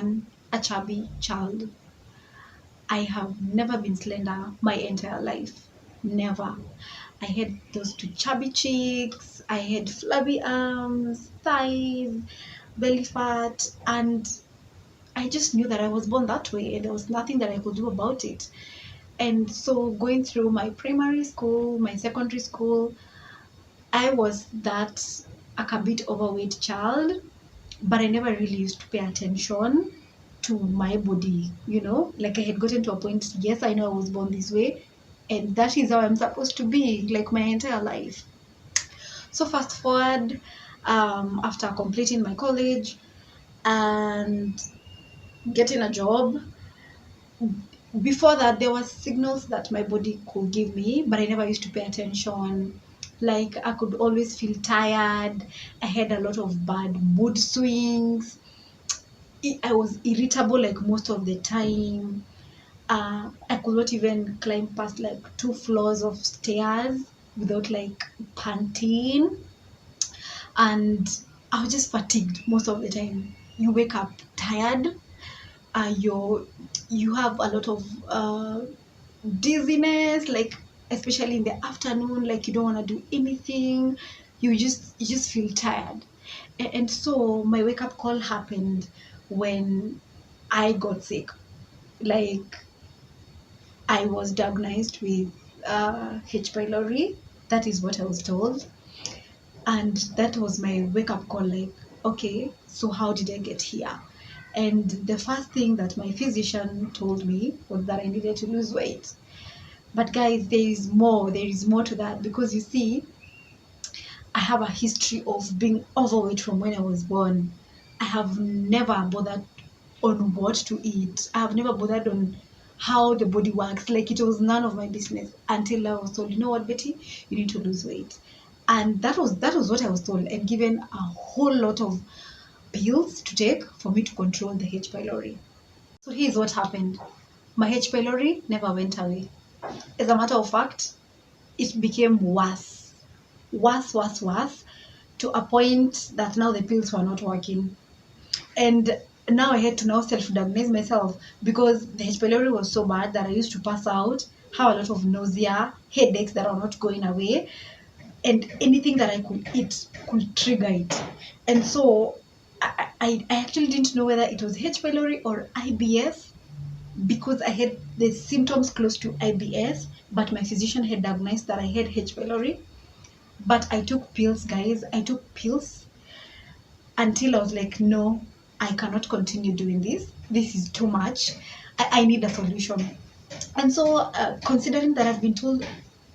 born a chubby child. I have never been slender my entire life. Never. I had those two chubby cheeks, I had flabby arms, thighs, belly fat, and I just knew that I was born that way and there was nothing that I could do about it. And so going through my primary school, my secondary school, I was that a bit overweight child, but I never really used to pay attention to my body, like I had gotten to a point, yes, I know I was born this way, and that is how I'm supposed to be, like my entire life. So fast forward, after completing my college and getting a job, before that there were signals that my body could give me, but I never used to pay attention. Like I could always feel tired, I had a lot of bad mood swings, I was irritable like most of the time. I could not even climb past like 2 floors of stairs without like panting, and I was just fatigued most of the time. You wake up tired, you have a lot of dizziness, like especially in the afternoon, like you don't want to do anything, you just feel tired. And so my wake up call happened when I got sick. Like I was diagnosed with H pylori. That is what I was told, and that was my wake up call. Like, okay, so how did I get here? And the first thing that my physician told me was that I needed to lose weight. But guys, there is more to that, because you see, I have a history of being overweight from when I was born. I have never bothered on what to eat. I have never bothered on how the body works. Like it was none of my business until I was told, you know what, Betty, you need to lose weight. And that was what I was told, and given a whole lot of pills to take for me to control the H pylori. So here's what happened. My H pylori never went away. As a matter of fact, it became worse, worse, worse, worse, to a point that now the pills were not working. And now I had to now self-diagnose myself, because the H. pylori was so bad that I used to pass out, have a lot of nausea, headaches that are not going away, and anything that I could eat could trigger it. And so I actually didn't know whether it was H. pylori or IBS, because I had the symptoms close to IBS, but my physician had diagnosed that I had H. pylori. But I took pills, guys. I took pills until I was like, no, I cannot continue doing this. This is too much. I need a solution. And so, considering that I've been told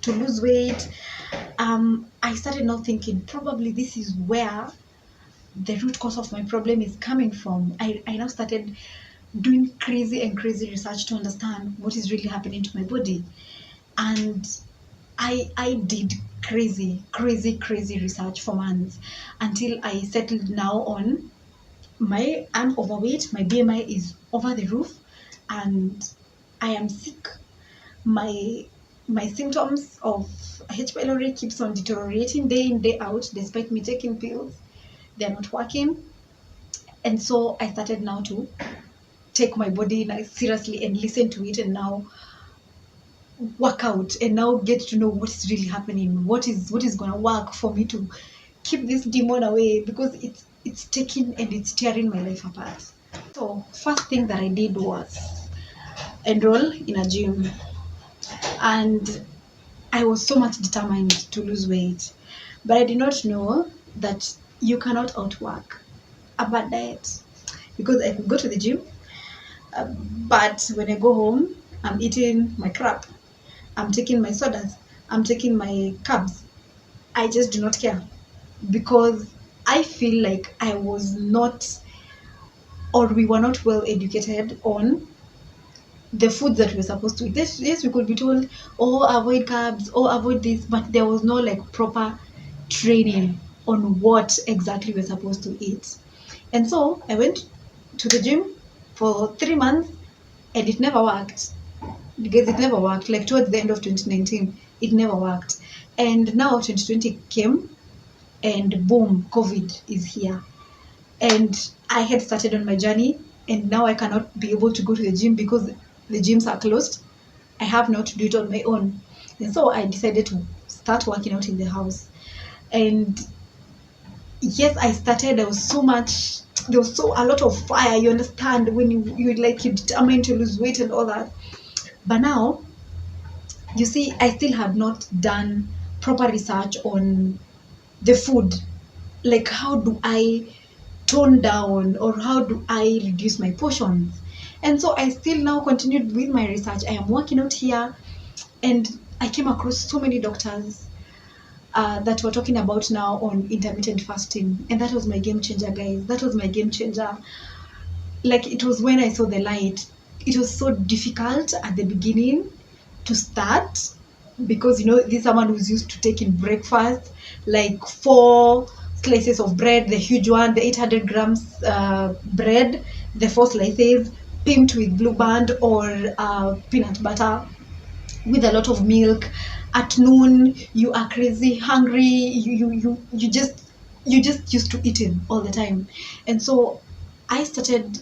to lose weight, I started now thinking probably this is where the root cause of my problem is coming from. I now started doing crazy and crazy research to understand what is really happening to my body. And I did crazy research for months until I settled now on I'm overweight, my BMI is over the roof, and I am sick. My my symptoms of H. pylori keeps on deteriorating day in, day out, despite me taking pills. They're not working. And so I started now to take my body like seriously and listen to it, and now work out and now get to know what is really happening, what is gonna work for me to keep this demon away, because it's taking and it's tearing my life apart. So first thing that I did was enroll in a gym, and I was so much determined to lose weight, but I did not know that you cannot outwork a bad diet, because I could go to the gym, but when I go home, I'm eating my crap, I'm taking my sodas, I'm taking my carbs. I just do not care, because I feel like I was not, or we were not well educated on the foods that we were supposed to eat. Yes, we could be told, oh, avoid carbs, oh, avoid this, but there was no like proper training on what exactly we're supposed to eat. And so I went to the gym for 3 months, and it never worked, because it never worked. Like towards the end of 2019, it never worked. And now 2020 came, and boom, COVID is here. And I had started on my journey and now I cannot be able to go to the gym because the gyms are closed. I have not to do it on my own. And so I decided to start working out in the house. And yes, I started. There was so a lot of fire, you understand, when you're determined to lose weight and all that. But now, you see, I still have not done proper research on the food. Like, how do I tone down, or how do I reduce my portions? And so I still now continued with my research. I am working out here, and I came across so many doctors that were talking about now on intermittent fasting. And that was my game changer, guys. That was my game changer. Like, it was when I saw the light. It was so difficult at the beginning to start, because this is someone who's used to taking breakfast, like 4 slices of bread, the huge one, the 800 grams bread, the 4 slices pimped with Blue Band or peanut butter with a lot of milk. At noon, you are crazy hungry. You just used to eating all the time. And so I started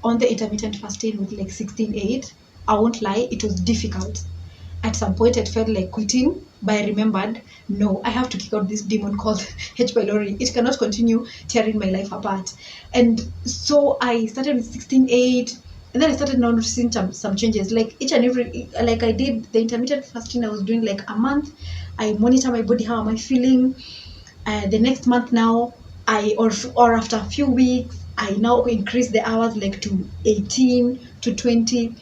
on the intermittent fasting with like 16/8. I won't lie, it was difficult. At some point, it felt like quitting, but I remembered, no, I have to kick out this demon called H. pylori. It cannot continue tearing my life apart. And so I started with 16/8, and then I started noticing some changes. Like each and every, like I did the intermittent fasting, I was doing like a month. I monitor my body, how am I feeling? The next month now, or after a few weeks, I now increase the hours like to 18 to 20.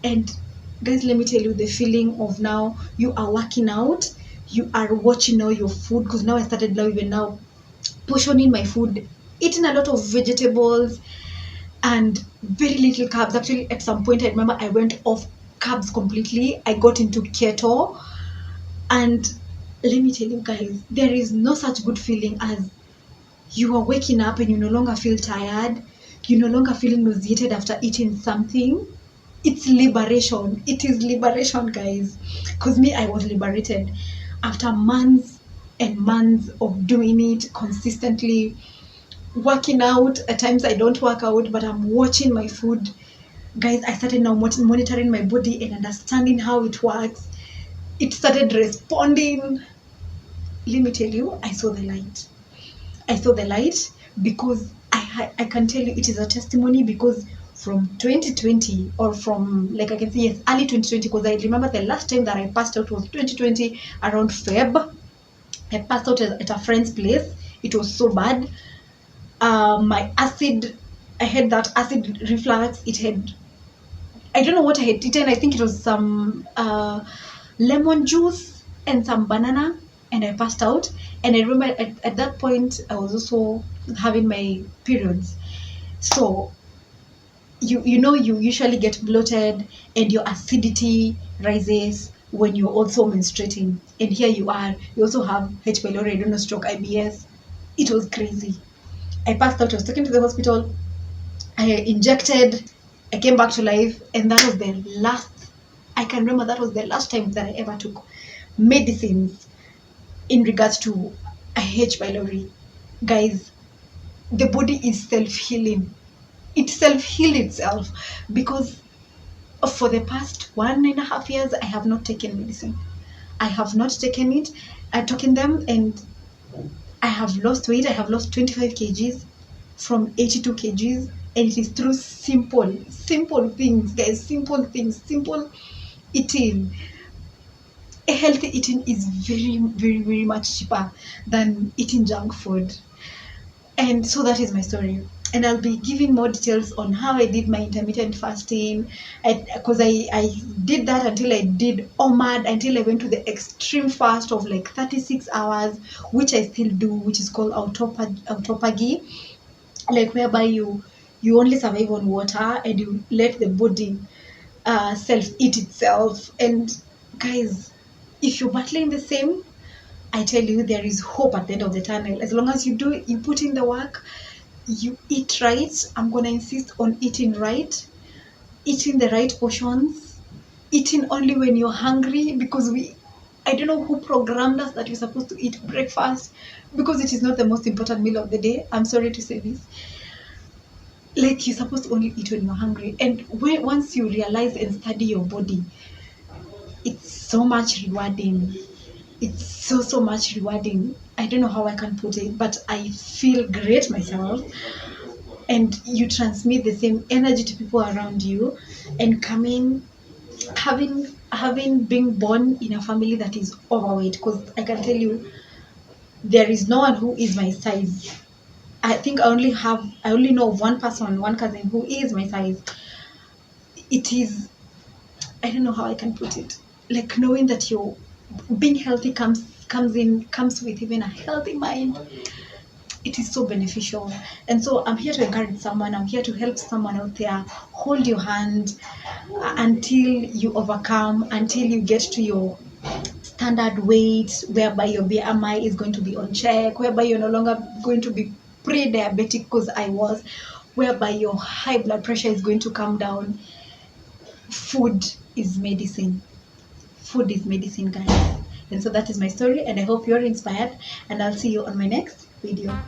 And guys, let me tell you, the feeling of now you are working out, you are watching all your food, because now I started now even now portioning my food, eating a lot of vegetables and very little carbs. Actually, at some point, I remember I went off carbs completely. I got into keto. And let me tell you guys, there is no such good feeling as you are waking up and you no longer feel tired. You no longer feeling nauseated after eating something. It's liberation. It is liberation, guys. Because me, I was liberated after months and months of doing it consistently, working out. At times I don't work out, but I'm watching my food. Guys, I started now monitoring my body and understanding how it works. It started responding. Let me tell you, I saw the light. I saw the light, because I can tell you it is a testimony, because from 2020, or from, like, I can say, yes, early 2020, because I remember the last time that I passed out was 2020 around Feb. I passed out at a friend's place. It was so bad. My acid, I had that acid reflux. I don't know what I had eaten. I think it was some lemon juice and some banana, and I passed out. And I remember at that point, I was also having my periods. So, you usually get bloated, and your acidity rises when you're also menstruating. And here you also have H. pylori, I don't know, stroke, IBS. It was crazy. I passed out, I was taken to the hospital, I injected, I came back to life, and that was the last, I can remember that was the last time that I ever took medicines in regards to a H. pylori. Guys, the body is self-healing. It self-healed itself, because for the past 1.5 years, I have not taken medicine. I have not taken it. I've taken them, and I have lost weight. I have lost 25 kgs from 82 kgs. And it is through simple things, guys. Simple things, simple eating. A healthy eating is very, very, very much cheaper than eating junk food. And so that is my story. And I'll be giving more details on how I did my intermittent fasting. Because I did that until I did OMAD, until I went to the extreme fast of like 36 hours, which I still do, which is called autophagy, like whereby you only survive on water and you let the body self eat itself. And guys, if you're battling the same, I tell you, there is hope at the end of the tunnel. As long as you put in the work, you eat right. I'm gonna insist on eating right, eating the right portions, eating only when you're hungry, because I don't know who programmed us that you're supposed to eat breakfast, because it is not the most important meal of the day. I'm sorry to say this. like you're supposed to only eat when you're hungry. And once you realize and study your body, it's so much rewarding. It's so much rewarding. I don't know how I can put it, but I feel great myself. And you transmit the same energy to people around you. And coming, having been born in a family that is overweight, because I can tell you, there is no one who is my size. I think I only know of one person, one cousin who is my size. It is, I don't know how I can put it. Like knowing that you're being healthy comes with even a healthy mind. It is so beneficial. And so I'm here to encourage someone. I'm here to help someone out there. Hold your hand until you overcome, until you get to your standard weight, whereby your BMI is going to be on check, whereby you're no longer going to be pre-diabetic, because I was, whereby your high blood pressure is going to come down. Food is medicine. Food is medicine, guys. And so that is my story, and I hope you're inspired, and I'll see you on my next video.